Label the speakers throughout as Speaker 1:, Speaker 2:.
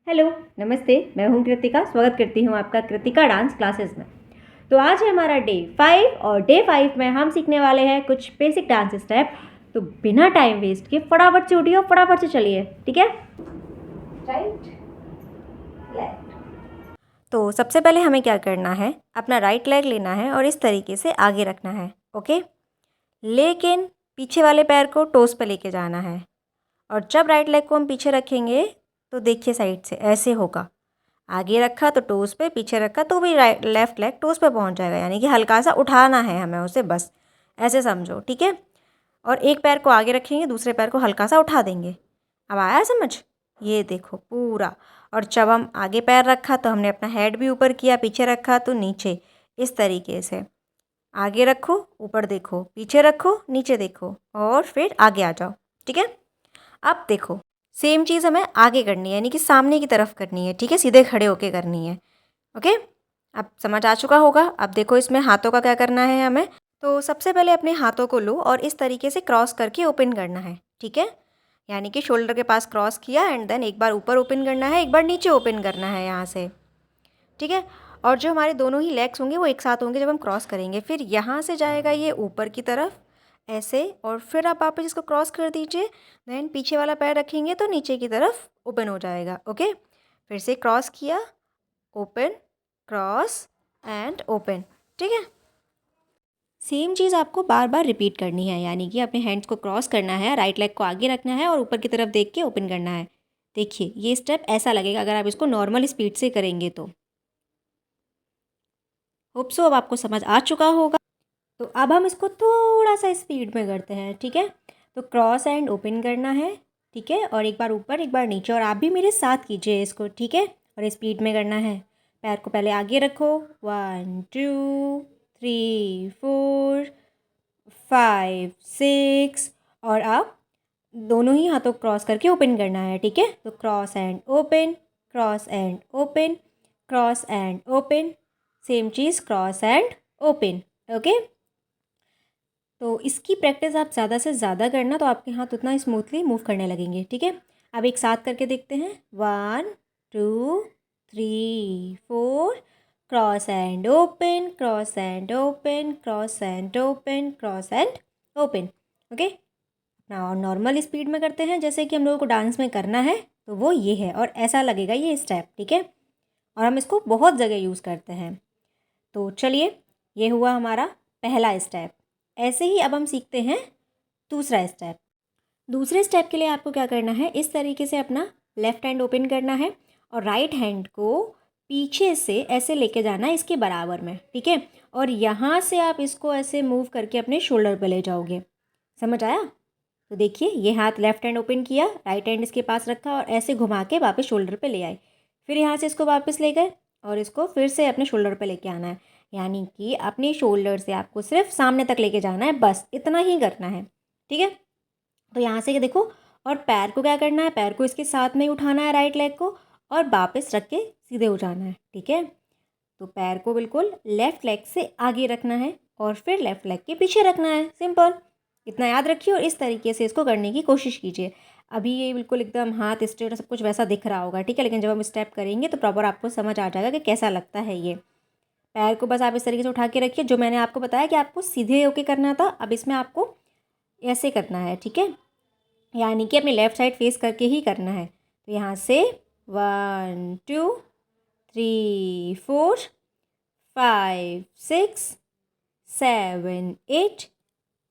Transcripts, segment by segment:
Speaker 1: Hello, नमस्ते। मैं हूँ कृतिका। स्वागत करती हूँ आपका कृतिका डांस क्लासेस में। तो आज है हमारा डे 5 और डे 5 में हम सीखने वाले हैं कुछ बेसिक डांस स्टेप। तो बिना टाइम वेस्ट किए फटाफट से उठिए और फटाफट से चलिए, ठीक है? Right, left. तो सबसे पहले हमें क्या करना है, अपना राइट लेग लेना है और इस तरीके से आगे रखना है, ओके? लेकिन पीछे वाले पैर को टोस पे लेके जाना है। और जब राइट लेग को हम पीछे रखेंगे तो देखिए साइड से ऐसे होगा। आगे रखा तो टोस पे, पीछे रखा तो भी राइट लेफ्ट लेग टोस पे पहुंच जाएगा, यानी कि हल्का सा उठाना है हमें उसे, बस ऐसे समझो, ठीक है? और एक पैर को आगे रखेंगे, दूसरे पैर को हल्का सा उठा देंगे। अब आया समझ? ये देखो पूरा। और जब हम आगे पैर रखा तो हमने अपना हेड भी ऊपर किया, पीछे रखा तो नीचे, इस तरीके से। आगे रखो, ऊपर देखो, पीछे रखो, नीचे देखो, और फिर आगे आ जाओ, ठीक है? अब देखो, सेम चीज़ हमें आगे करनी है, यानी कि सामने की तरफ करनी है, ठीक है? सीधे खड़े होके करनी है, ओके? अब समझ आ चुका होगा। अब देखो इसमें हाथों का क्या करना है हमें। तो सबसे पहले अपने हाथों को लो और इस तरीके से क्रॉस करके ओपन करना है, ठीक है? यानी कि शोल्डर के पास क्रॉस किया एंड देन एक बार ऊपर ओपन करना है, एक बार नीचे ओपन करना है यहाँ से, ठीक है? और जो हमारे दोनों ही लेग्स होंगे वो एक साथ होंगे जब हम क्रॉस करेंगे। फिर यहाँ से जाएगा ये ऊपर की तरफ ऐसे, और फिर आप वापस इसको क्रॉस कर दीजिए। देन पीछे वाला पैर रखेंगे तो नीचे की तरफ ओपन हो जाएगा, ओके? फिर से क्रॉस किया, ओपन, क्रॉस एंड ओपन, ठीक है? सेम चीज़ आपको बार बार रिपीट करनी है, यानी कि अपने हैंड्स को क्रॉस करना है, राइट लेग को आगे रखना है और ऊपर की तरफ देख के ओपन करना है। देखिए ये स्टेप ऐसा लगेगा अगर आप इसको नॉर्मल स्पीड से करेंगे तो। होप सो अब आपको समझ आ चुका होगा। तो अब हम इसको थोड़ा सा स्पीड में करते हैं, ठीक है? तो क्रॉस एंड ओपन करना है, ठीक है? और एक बार ऊपर, एक बार नीचे, और आप भी मेरे साथ कीजिए इसको, ठीक है? और स्पीड में करना है। पैर को पहले आगे रखो, 1 2 3 4 5 6, और आप दोनों ही हाथों को क्रॉस करके ओपन करना है, ठीक है? तो cross and open, cross and open, cross and open, same cheese cross and open, okay? तो इसकी प्रैक्टिस आप ज़्यादा से ज़्यादा करना तो आपके हाथ उतना स्मूथली मूव करने लगेंगे, ठीक है? अब एक साथ करके देखते हैं। 1 2 3 4, cross and open, cross and open, cross and open, cross and open, okay? ना नॉर्मल स्पीड में करते हैं जैसे कि हम लोगों को डांस में करना है, तो वो ये है और ऐसा लगेगा ये स्टेप, ठीक है? और हम इसको बहुत जगह यूज़ करते हैं। तो चलिए, ये हुआ हमारा पहला स्टेप। ऐसे ही अब हम सीखते हैं दूसरा स्टेप। दूसरे स्टेप के लिए आपको क्या करना है, इस तरीके से अपना लेफ़्ट हैंड ओपन करना है और राइट हैंड को पीछे से ऐसे लेके जाना है इसके बराबर में, ठीक है? और यहाँ से आप इसको ऐसे मूव करके अपने शोल्डर पे ले जाओगे। समझ आया? तो देखिए ये हाथ लेफ़्ट हैंड ओपन किया, राइट हैंड इसके पास रखा और ऐसे घुमा के वापस शोल्डर पे ले आए। फिर यहाँ से इसको वापस ले गए और इसको फिर से अपने शोल्डर पे लेके आना है, यानी कि अपने शोल्डर से आपको सिर्फ सामने तक लेके जाना है, बस इतना ही करना है, ठीक है? तो यहाँ से देखो, और पैर को क्या करना है, पैर को इसके साथ में ही उठाना है, राइट लेग को, और वापस रख के सीधे हो जाना है, ठीक है? तो पैर को बिल्कुल लेफ्ट लेग से आगे रखना है और फिर लेफ्ट लेग के पीछे रखना है, सिंपल। इतना याद रखिए और इस तरीके से इसको करने की कोशिश कीजिए। अभी ये बिल्कुल एकदम हाथ स्ट्रेट सब कुछ वैसा दिख रहा होगा, ठीक है? लेकिन जब हम स्टेप करेंगे तो प्रॉपर आपको समझ आ जाएगा कि कैसा लगता है ये। पैर को बस आप इस तरीके से उठा के रखिए, जो मैंने आपको बताया कि आपको सीधे होके करना था, अब इसमें आपको ऐसे करना है, ठीक है? यानी कि अपनी लेफ़्ट साइड फेस करके ही करना है। तो यहाँ से 1 2 3 4 5 6 7 8।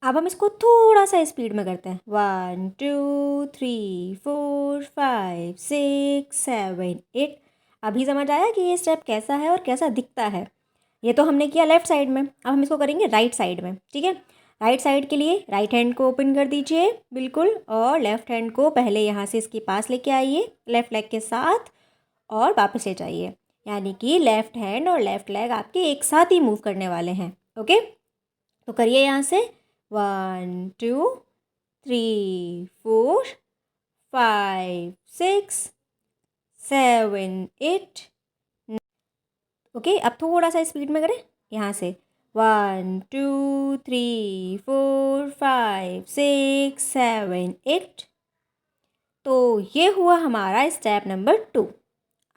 Speaker 1: अब हम इसको थोड़ा सा स्पीड में करते हैं। 1 2 3 4 5 6 7 8। अभी समझ आया कि ये स्टेप कैसा है और कैसा दिखता है? ये तो हमने किया लेफ़्ट साइड में, अब हम इसको करेंगे राइट साइड में, ठीक है? राइट साइड के लिए राइट हैंड को ओपन कर दीजिए बिल्कुल, और लेफ़्ट हैंड को पहले यहाँ से इसके पास लेके आइए लेफ़्ट लेग के साथ, और वापस ले जाइए। यानी कि लेफ़्ट हैंड और लेफ़्ट लेग आपके एक साथ ही मूव करने वाले हैं, ओके? तो करिए यहाँ से 1 2 3 4 5 6 7 8, ओके? अब थोड़ा सा स्पीड में करें यहाँ से 1 2 3 4 5 6 7 8। तो ये हुआ हमारा स्टेप नंबर 2।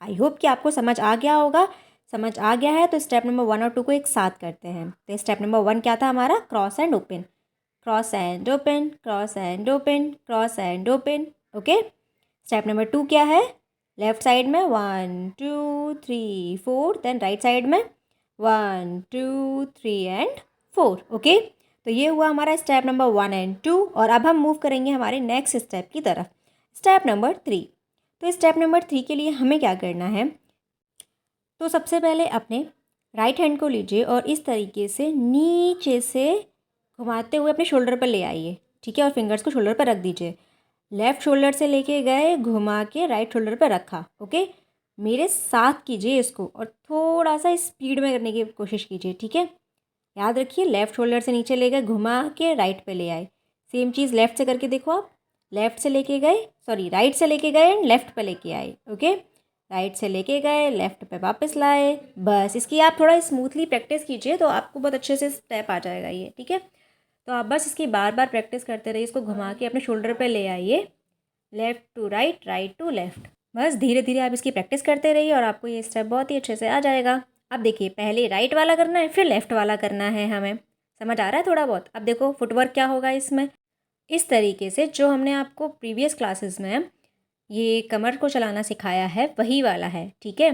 Speaker 1: आई होप कि आपको समझ आ गया होगा। समझ आ गया है तो स्टेप नंबर 1 और 2 को एक साथ करते हैं। तो स्टेप नंबर 1 क्या था हमारा? Cross and open, cross and open, cross and open, cross and open. Okay. Step number 2 क्या है? लेफ्ट साइड में 1 2 3 4, देन राइट साइड में 1 2 3 एंड 4। ओके। तो ये हुआ हमारा स्टेप नंबर 1 एंड 2। और अब हम मूव करेंगे हमारे नेक्स्ट स्टेप की तरफ, स्टेप नंबर 3। तो स्टेप नंबर 3 के लिए हमें क्या करना है? तो सबसे पहले अपने राइट हैंड को लीजिए और इस तरीके से नीचे से घुमाते हुए अपने शोल्डर पर ले आइए। ठीक है, और फिंगर्स को शोल्डर पर रख दीजिए। लेफ़्ट शोल्डर से लेके गए, घुमा के राइट शोल्डर पर रखा। ओके। मेरे साथ कीजिए इसको और थोड़ा सा स्पीड में करने की कोशिश कीजिए। ठीक है, याद रखिए लेफ़्ट शोल्डर से नीचे ले गए, घुमा के राइट पे ले आए। सेम चीज़ लेफ़्ट से करके देखो आप। लेफ़्ट से लेके गए, सॉरी राइट से लेके गए एंड लेफ़्ट पे लेके आए। ओके। राइट से लेके गए, लेफ़्ट पे वापस लाए। बस इसकी आप थोड़ा स्मूथली प्रैक्टिस कीजिए तो आपको बहुत अच्छे से स्टेप आ जाएगा ये। ठीक है, तो आप बस इसकी बार बार प्रैक्टिस करते रहिए। इसको घुमा के अपने शोल्डर पे ले आइए, left to right, right to left. बस धीरे धीरे आप इसकी प्रैक्टिस करते रहिए और आपको ये स्टेप बहुत ही अच्छे से आ जाएगा। अब देखिए, पहले राइट वाला करना है, फिर लेफ़्ट वाला करना है हमें। समझ आ रहा है थोड़ा बहुत? अब देखो फुटवर्क क्या होगा इसमें। इस तरीके से जो हमने आपको प्रीवियस क्लासेस में ये कमर को चलाना सिखाया है वही वाला है। ठीक है,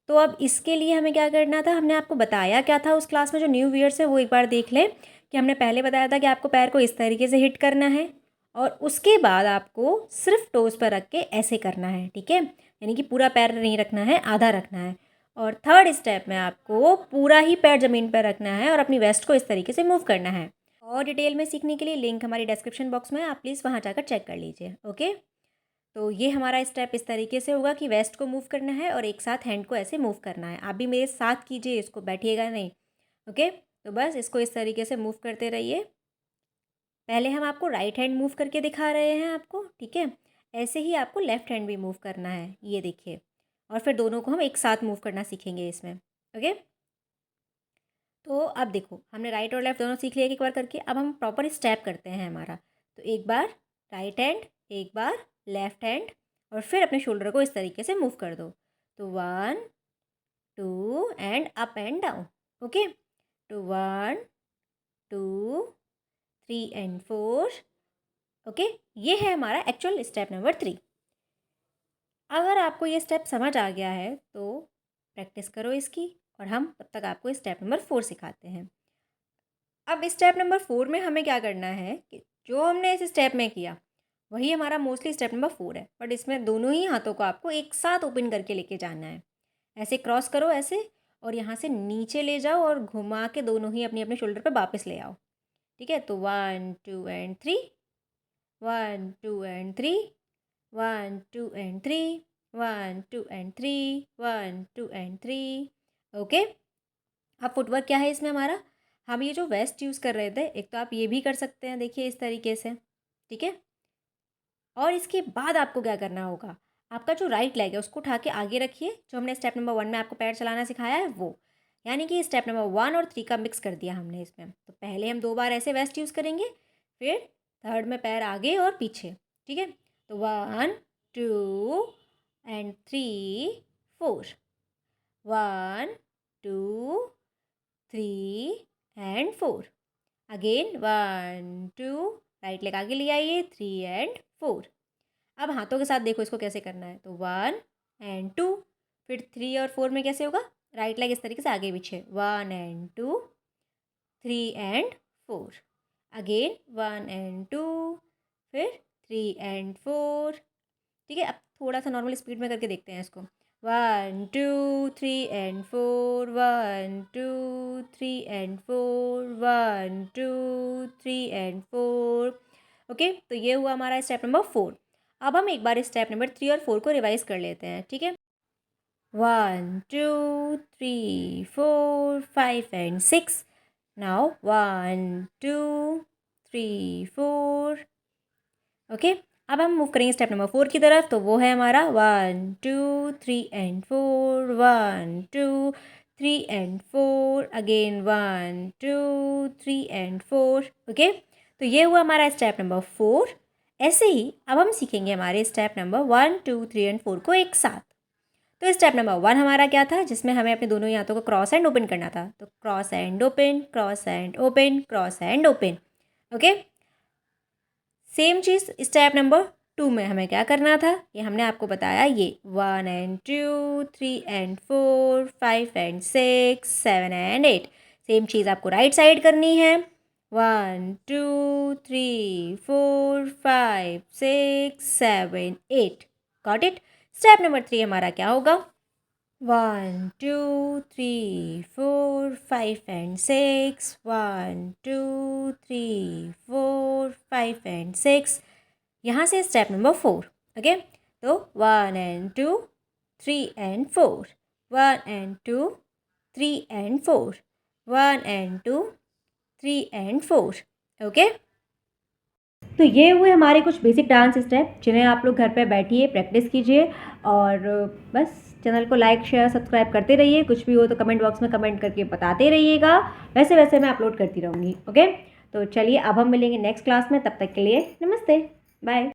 Speaker 1: तो अब इसके लिए हमें क्या करना था? हमने आपको बताया क्या था उस क्लास में? जो न्यू व्यूअर्स है वो एक बार देख लें कि हमने पहले बताया था कि आपको पैर को इस तरीके से हिट करना है और उसके बाद आपको सिर्फ टोज़ पर रख के ऐसे करना है। ठीक है, यानी कि पूरा पैर नहीं रखना है, आधा रखना है। और थर्ड स्टेप में आपको पूरा ही पैर ज़मीन पर रखना है और अपनी वेस्ट को इस तरीके से मूव करना है। और डिटेल में सीखने के लिए लिंक हमारी डिस्क्रिप्शन बॉक्स में है, आप प्लीज़ वहाँ जाकर चेक कर लीजिए। ओके। तो ये हमारा स्टेप इस तरीके से होगा कि वेस्ट को मूव करना है और एक साथ हैंड को ऐसे मूव करना है। आप भी मेरे साथ कीजिए इसको, बैठिएगा नहीं। ओके, तो बस इसको इस तरीके से मूव करते रहिए। पहले हम आपको राइट हैंड मूव करके दिखा रहे हैं आपको। ठीक है, ऐसे ही आपको लेफ्ट हैंड भी मूव करना है, ये देखिए। और फिर दोनों को हम एक साथ मूव करना सीखेंगे इसमें। ओके, तो अब देखो हमने राइट और लेफ्ट दोनों सीख लिया एक बार करके। अब हम प्रॉपर स्टेप करते हैं हमारा। तो एक बार राइट हैंड, एक बार लेफ्ट हैंड, और फिर अपने शोल्डर को इस तरीके से मूव कर दो। तो 1 2 and up and down. Okay, तो 1 2 3 एंड 4। ओके, ये है हमारा एक्चुअल स्टेप नंबर 3। अगर आपको ये स्टेप समझ आ गया है तो प्रैक्टिस करो इसकी और हम तब तक आपको स्टेप नंबर 4 सिखाते हैं। अब स्टेप नंबर 4 में हमें क्या करना है कि जो हमने इस स्टेप में किया वही हमारा मोस्टली स्टेप नंबर 4 है, बट इसमें दोनों ही हाथों को आपको एक साथ ओपन करके लेके जाना है। ऐसे क्रॉस करो ऐसे, और यहाँ से नीचे ले जाओ और घुमा के दोनों ही अपने अपने शोल्डर पर वापस ले आओ। ठीक है, तो 1 2 and 3, 1 2 and 3, 1 2 and 3, 1 2 and 3, 1 2 and 3। Okay. अब फुटवर्क क्या है इसमें हमारा? हम ये जो वेस्ट यूज़ कर रहे थे, एक तो आप ये भी कर सकते हैं, देखिए इस तरीके से। ठीक है, और इसके बाद आपको क्या करना होगा? आपका जो राइट लेग है उसको उठा के आगे रखिए, जो हमने स्टेप नंबर 1 में आपको पैर चलाना सिखाया है वो। यानी कि स्टेप नंबर 1 और 3 का मिक्स कर दिया हमने इसमें। तो पहले हम 2 बार ऐसे वेस्ट यूज़ करेंगे, फिर थर्ड में पैर आगे और पीछे। ठीक है, तो 1 2 and 3 4, 1 2 3 and 4। Again 1 2, right leg आगे ले आइए, 3 एंड 4। अब हाथों के साथ देखो इसको कैसे करना है। तो 1 एंड 2, फिर 3 और 4 में कैसे होगा? राइट लेग इस तरीके से आगे पीछे, 1 एंड 2, 3 एंड 4। अगेन 1 एंड 2, फिर 3 एंड 4। ठीक है, अब थोड़ा सा नॉर्मल स्पीड में करके देखते हैं इसको। 1 2 3 एंड 4, 1 2 3 एंड 4, 1 2 3 एंड 4। ओके, तो ये हुआ हमारा स्टेप नंबर 4। अब हम एक बार स्टेप नंबर 3 और 4 को रिवाइज कर लेते हैं। ठीक है, 1 2 3 4 5 एंड 6। नाउ 1 2 3 4। ओके, अब हम मूव करेंगे स्टेप नंबर 4 की तरफ। तो वो है हमारा 1 2 3 and 4, 1 2 3 and 4। Again 1 2 3 and 4। Okay, तो ये हुआ हमारा स्टेप नंबर 4। ऐसे ही अब हम सीखेंगे हमारे स्टेप नंबर 1 2 3 एंड 4 को एक साथ। तो स्टेप नंबर 1 हमारा क्या था, जिसमें हमें अपने दोनों हाथों को क्रॉस एंड ओपन करना था। तो cross and open, cross and open, cross and open. Okay, same cheese step number 2 में हमें क्या करना था, ये हमने आपको बताया। ये 1 and 2, 3 and 4, 5 and 6, 7 and 8। Same चीज़ आपको राइट साइड करनी है। 1 2 3 4 5 6 7 8। Got it. स्टेप नंबर 3 हमारा क्या होगा, 1 2 3 4 5 and 6, 1 2 3 4 5 and 6। यहाँ से स्टेप नंबर 4। ओके, तो 1 and 2 3 and 4, 1 and 2 3 and 4, 1 and 2 3 and 4। Okay, तो ये हुए हमारे कुछ बेसिक डांस स्टेप, जिन्हें आप लोग घर पे बैठिए प्रैक्टिस कीजिए। और बस चैनल को लाइक शेयर सब्सक्राइब करते रहिए। कुछ भी हो तो कमेंट बॉक्स में कमेंट करके बताते रहिएगा। वैसे वैसे मैं अपलोड करती रहूँगी। ओके, तो चलिए अब हम मिलेंगे नेक्स्ट क्लास में। तब तक के लिए नमस्ते, बाय।